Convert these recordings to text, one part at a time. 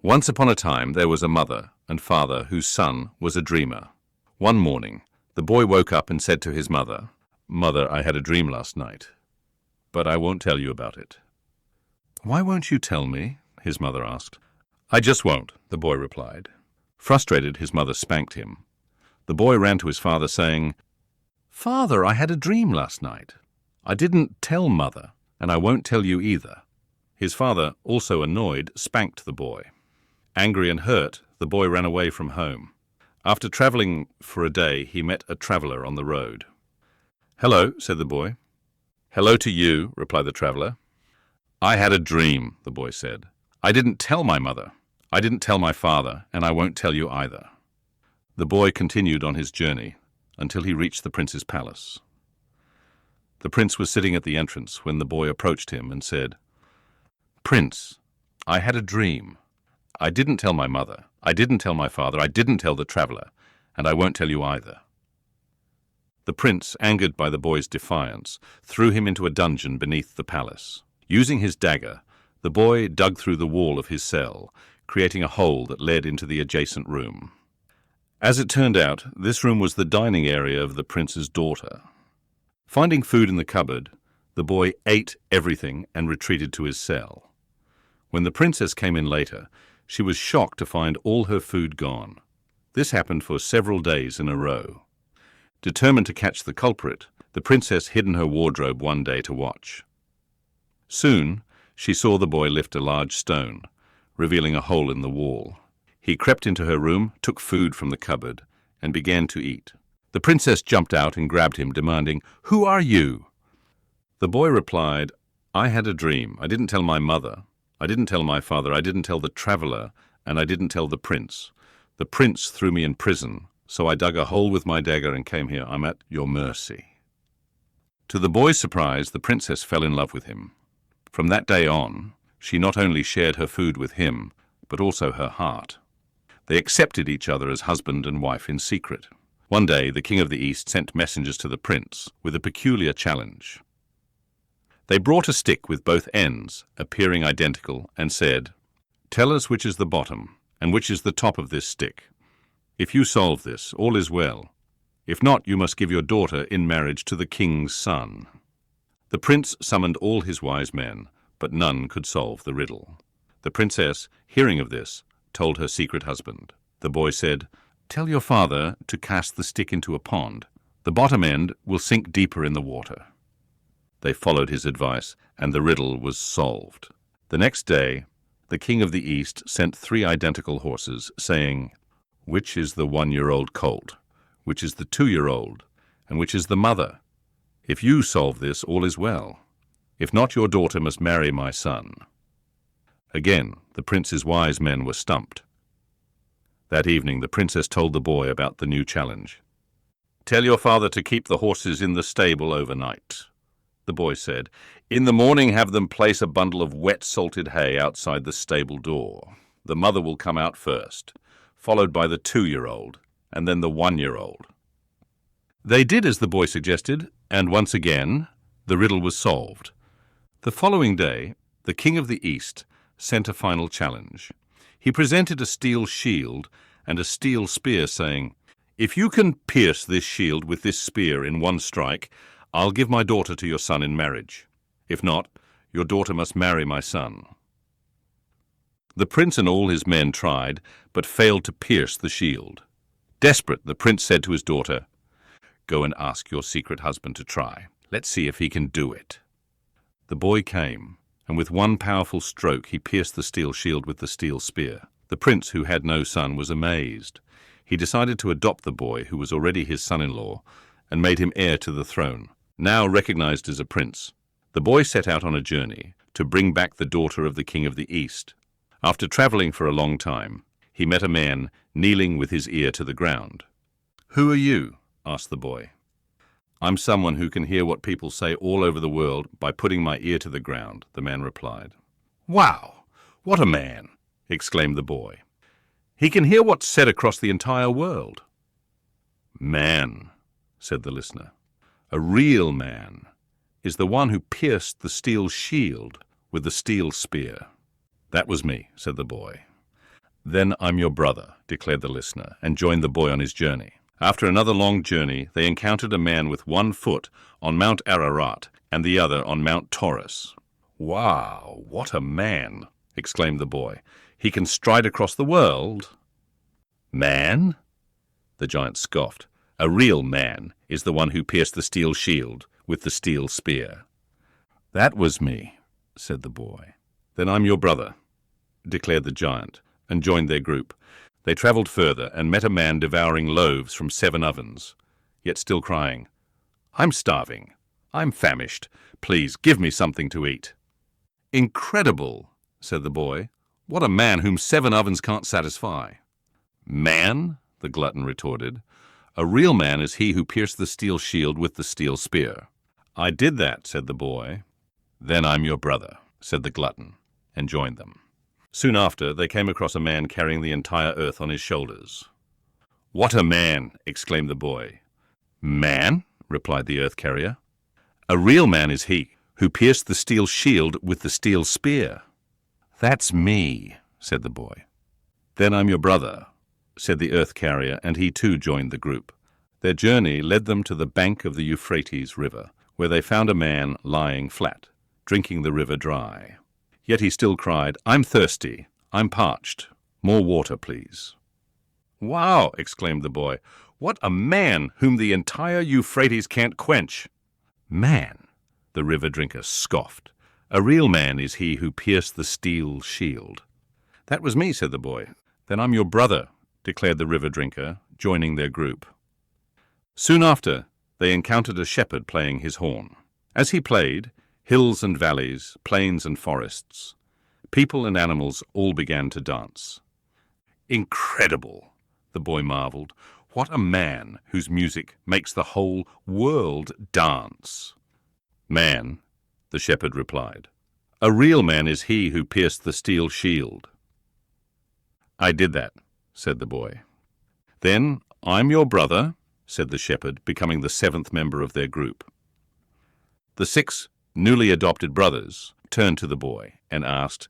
Once upon a time there was a mother and father whose son was a dreamer. One morning, the boy woke up and said to his mother, "Mother, I had a dream last night, but I won't tell you about it." "Why won't you tell me?" his mother asked. "I just won't," the boy replied. Frustrated, his mother spanked him. The boy ran to his father saying, "Father, I had a dream last night. I didn't tell Mother, and I won't tell you either." His father, also annoyed, spanked the boy. Angry and hurt, the boy ran away from home. After traveling for a day, he met a traveler on the road. "Hello," said the boy. "Hello to you," replied the traveler. "I had a dream," the boy said. "I didn't tell my mother. I didn't tell my father, and I won't tell you either." The boy continued on his journey until he reached the prince's palace. The prince was sitting at the entrance when the boy approached him and said, "Prince, I had a dream. I didn't tell my mother. I didn't tell my father. I didn't tell the traveler, and I won't tell you either." The prince, angered by the boy's defiance, threw him into a dungeon beneath the palace. Using his dagger, the boy dug through the wall of his cell, creating a hole that led into the adjacent room. As it turned out, this room was the dining area of the prince's daughter. Finding food in the cupboard, the boy ate everything and retreated to his cell. When the princess came in later, she was shocked to find all her food gone. This happened for several days in a row. Determined to catch the culprit, the princess hid in her wardrobe one day to watch. Soon, she saw the boy lift a large stone, revealing a hole in the wall. He crept into her room, took food from the cupboard, and began to eat. The princess jumped out and grabbed him, demanding, "Who are you?" The boy replied, "I had a dream. I didn't tell my mother. I didn't tell my father. I didn't tell the traveler, and I didn't tell the prince. The prince threw me in prison, so I dug a hole with my dagger and came here. I'm at your mercy." To the boy's surprise, the princess fell in love with him. From that day on, she not only shared her food with him, but also her heart. They accepted each other as husband and wife in secret. One day, the king of the East sent messengers to the prince with a peculiar challenge. They brought a stick with both ends, appearing identical, and said, "Tell us which is the bottom and which is the top of this stick. If you solve this, all is well. If not, you must give your daughter in marriage to the king's son." The prince summoned all his wise men, but none could solve the riddle. The princess, hearing of this, told her secret husband. The boy said, "Tell your father to cast the stick into a pond. The bottom end will sink deeper in the water." They followed his advice, and the riddle was solved. The next day, the king of the East sent 3 identical horses, saying, "Which is the 1-year-old colt? Which is the 2-year-old? And which is the mother? If you solve this, all is well. If not, your daughter must marry my son." Again, the prince's wise men were stumped. That evening, the princess told the boy about the new challenge. "Tell your father to keep the horses in the stable overnight." The boy said, "In the morning have them place a bundle of wet salted hay outside the stable door. The mother will come out first, followed by the 2-year-old, and then the 1-year-old." They did as the boy suggested, and once again, the riddle was solved. The following day, the king of the East sent a final challenge. He presented a steel shield and a steel spear, saying, "If you can pierce this shield with this spear in one strike, I'll give my daughter to your son in marriage. If not, your daughter must marry my son." The prince and all his men tried, but failed to pierce the shield. Desperate, the prince said to his daughter, "Go and ask your secret husband to try. Let's see if he can do it." The boy came, and with one powerful stroke he pierced the steel shield with the steel spear. The prince, who had no son, was amazed. He decided to adopt the boy, who was already his son-in-law, and made him heir to the throne. Now recognized as a prince, the boy set out on a journey to bring back the daughter of the king of the East. After traveling for a long time, he met a man kneeling with his ear to the ground. "Who are you?" asked the boy. "I'm someone who can hear what people say all over the world by putting my ear to the ground," the man replied. "Wow, what a man!" exclaimed the boy. "He can hear what's said across the entire world." "Man," said the listener, "a real man is the one who pierced the steel shield with the steel spear." "That was me," said the boy. Then I'm your brother, declared the listener, and joined the boy on his journey. After another long journey, they encountered a man with one foot on Mount Ararat and the other on Mount Taurus. Wow, what a man, exclaimed the boy. He can stride across the world. Man? The giant scoffed. A real man is the one who pierced the steel shield with the steel spear. That was me, said the boy. Then I'm your brother, declared the giant, and joined their group. They travelled further and met a man devouring loaves from 7 ovens, yet still crying, I'm starving. I'm famished. Please give me something to eat. Incredible, said the boy. What a man whom 7 ovens can't satisfy. Man, the glutton retorted. A real man is he who pierced the steel shield with the steel spear. I did that, said the boy. Then I'm your brother, said the glutton, and joined them. Soon after, they came across a man carrying the entire earth on his shoulders. What a man, exclaimed the boy. Man, replied the earth carrier. A real man is he who pierced the steel shield with the steel spear. That's me, said the boy. Then I'm your brother, said the earth carrier, and he too joined the group. Their journey led them to the bank of the Euphrates River, where they found a man lying flat, drinking the river dry. Yet he still cried, I'm thirsty, I'm parched. More water, please. Wow, exclaimed the boy. What a man whom the entire Euphrates can't quench. Man, the river drinker scoffed. A real man is he who pierced the steel shield. That was me, said the boy. Then I'm your brother, declared the river drinker, joining their group. Soon after, they encountered a shepherd playing his horn. As he played, hills and valleys, plains and forests, people and animals all began to dance. Incredible, the boy marveled. What a man whose music makes the whole world dance. Man, the shepherd replied. A real man is he who pierced the steel shield. I did that, said the boy. Then I'm your brother, said the shepherd, becoming the 7th member of their group. The 6 newly adopted brothers turned to the boy and asked,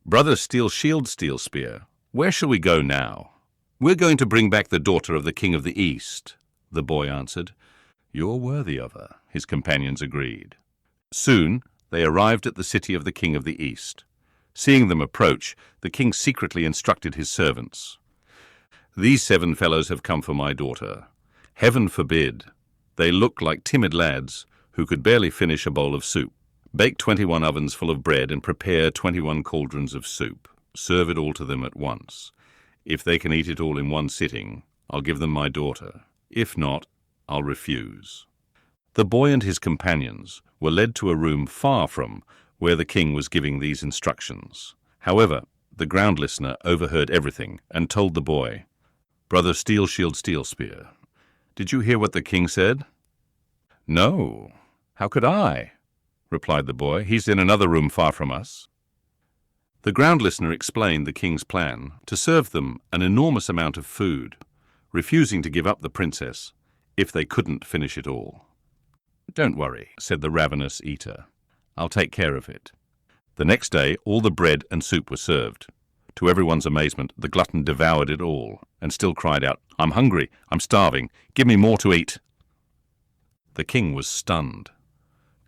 Brother Steel Shield, Steel Spear, where shall we go now? We're going to bring back the daughter of the king of the East, the boy answered. You're worthy of her, his companions agreed. Soon they arrived at the city of the king of the East. Seeing them approach, the king secretly instructed his servants. These 7 fellows have come for my daughter. Heaven forbid. They look like timid lads who could barely finish a bowl of soup. Bake 21 ovens full of bread and prepare 21 cauldrons of soup. Serve it all to them at once. If they can eat it all in one sitting, I'll give them my daughter. If not, I'll refuse. The boy and his companions were led to a room far from where the king was giving these instructions. However, the ground listener overheard everything and told the boy, Brother Steel Shield, Steel Spear, did you hear what the king said? No. How could I? Replied the boy. He's in another room far from us. The ground listener explained the king's plan to serve them an enormous amount of food, refusing to give up the princess if they couldn't finish it all. Don't worry, said the ravenous eater. I'll take care of it. The next day, all the bread and soup were served. To everyone's amazement, the glutton devoured it all and still cried out, I'm hungry, I'm starving, give me more to eat. The king was stunned.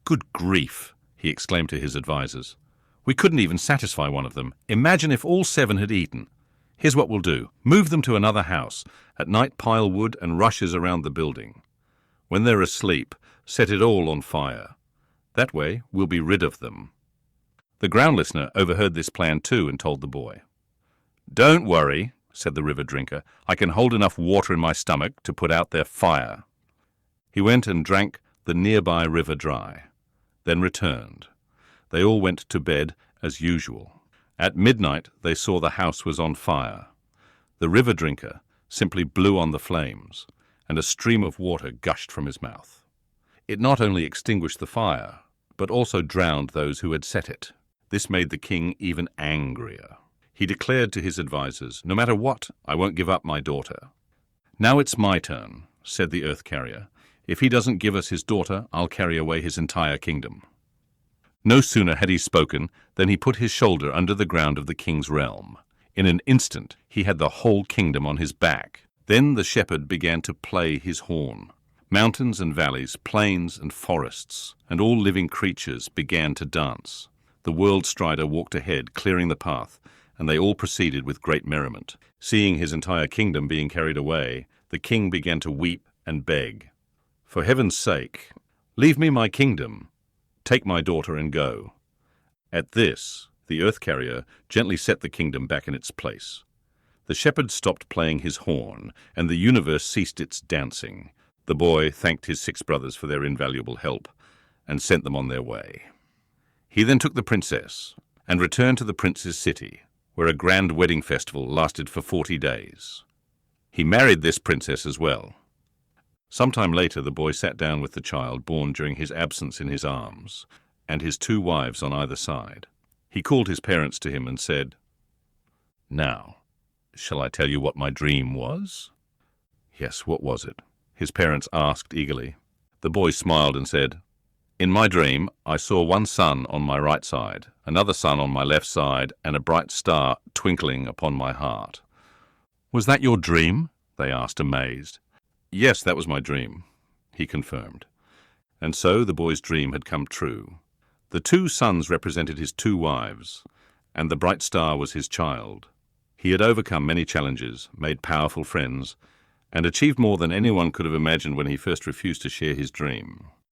Good grief, he exclaimed to his advisers. We couldn't even satisfy one of them. Imagine if all 7 had eaten. Here's what we'll do. Move them to another house. At night pile wood and rushes around the building. When they're asleep, set it all on fire. That way we'll be rid of them. The ground listener overheard this plan too and told the boy. Don't worry, said the river drinker. I can hold enough water in my stomach to put out their fire. He went and drank the nearby river dry, then returned. They all went to bed as usual. At midnight they saw the house was on fire. The river drinker simply blew on the flames, and a stream of water gushed from his mouth. It not only extinguished the fire, but also drowned those who had set it. This made the king even angrier. He declared to his advisers, no matter what, I won't give up my daughter. Now it's my turn, said the earth carrier. If he doesn't give us his daughter, I'll carry away his entire kingdom. No sooner had he spoken than he put his shoulder under the ground of the king's realm. In an instant, he had the whole kingdom on his back. Then the shepherd began to play his horn. Mountains and valleys, plains and forests, and all living creatures began to dance. The world strider walked ahead, clearing the path, and they all proceeded with great merriment. Seeing his entire kingdom being carried away, the king began to weep and beg. "For heaven's sake, leave me my kingdom. Take my daughter and go." At this, the earth carrier gently set the kingdom back in its place. The shepherd stopped playing his horn, and the universe ceased its dancing. The boy thanked his 6 brothers for their invaluable help and sent them on their way. He then took the princess and returned to the prince's city, where a grand wedding festival lasted for 40 days. He married this princess as well. Sometime later, the boy sat down with the child born during his absence in his arms, and his 2 wives on either side. He called his parents to him and said, "Now, shall I tell you what my dream was?" "Yes, what was it?" his parents asked eagerly. The boy smiled and said, "In my dream, I saw one sun on my right side, another sun on my left side, and a bright star twinkling upon my heart." "Was that your dream?" they asked, amazed. "Yes, that was my dream," he confirmed. And so the boy's dream had come true. The 2 suns represented his 2 wives, and the bright star was his child. He had overcome many challenges, made powerful friends, and achieved more than anyone could have imagined when he first refused to share his dream.